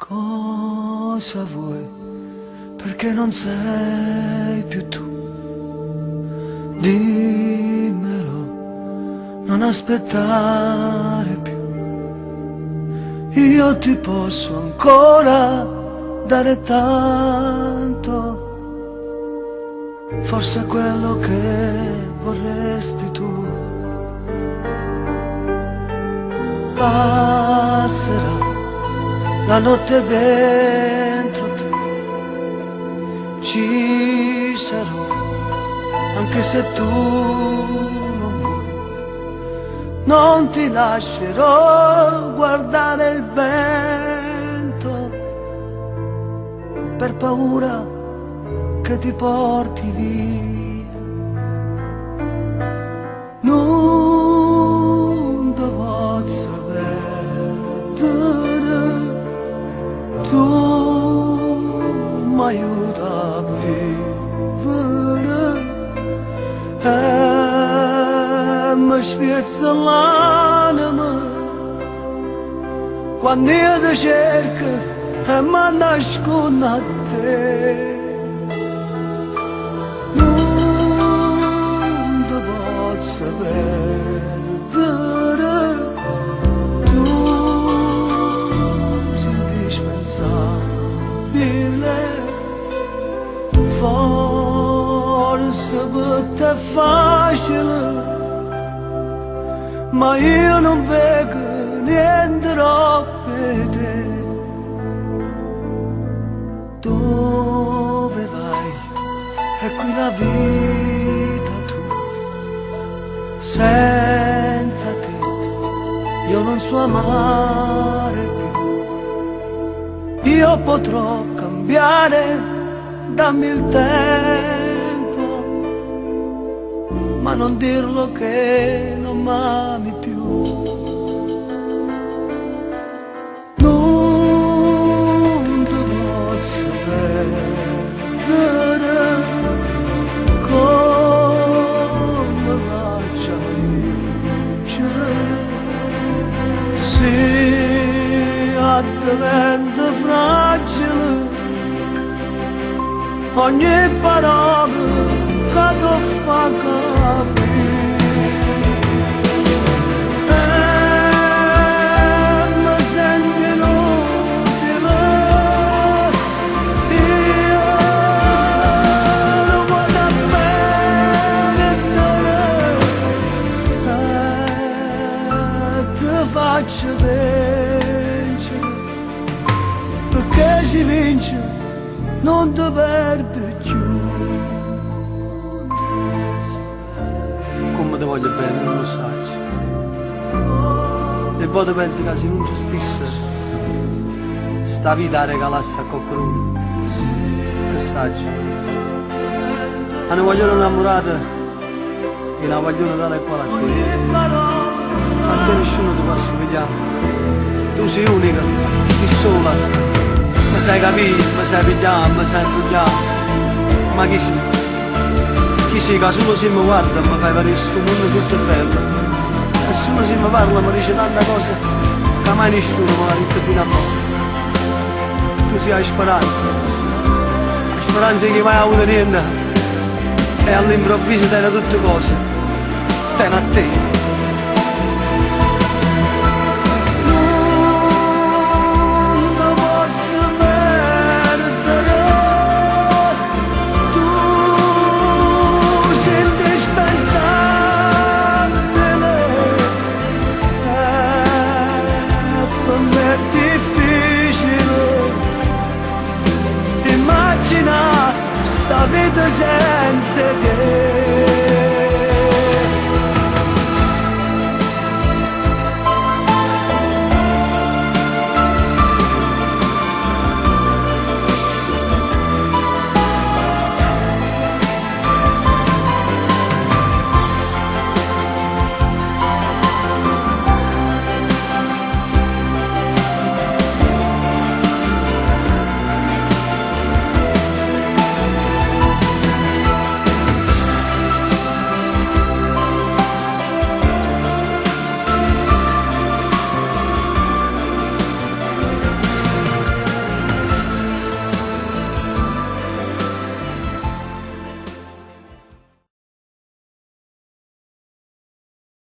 Cosa vuoi? Perché non sei più tu? Dimmelo, non aspettare più. Io ti posso ancora dare tanto, forse è quello che vorresti tu. Passerà la notte dentro te, ci sarò anche se tu non vuoi. Non ti lascerò guardare il vento per paura che ti porti via. Non devo sapere, tu mi aiuti a vivere e mi spiezza l'anima quando io ti cerco e mi nascondo a te. Non devo sapere, tu sei indispensabile, forse per te è facile, ma io non vedo niente troppo te. Dove vai? È qui la vita tua, senza te io non so amare più. Io potrò cambiare, dammi il tempo, ma non dirlo che non m'ami più. Non devo sapere come faccio a vincere, se diventa fragile ogni parola che ti fa capire. Mi sento inutile, io non voglio perdere, ti faccio vincere, perché si vince non ti perde più. Come ti voglio bene, non lo sai. E poi ti pensi che se non ci stesse, sta vita regalasse a qualcuno. Che sai? Hanno vogliono innamorata e una vogliono dare quale a te. A te nessuno ti può assomigliare. Tu sei unica, sei sola. Mi sai capire, mi sai pigliare, mi sai impugnare. Ma chi sei? Chi sei che solo se mi guarda mi fai vedere questo mondo tutto è bello. E solo se mi parla mi dice tante cose che mai nessuno mi ha detto fino a mo'. Tu sei la speranza che mai ha avuto niente e all'improvviso te tutte cose, te a te. Sta vita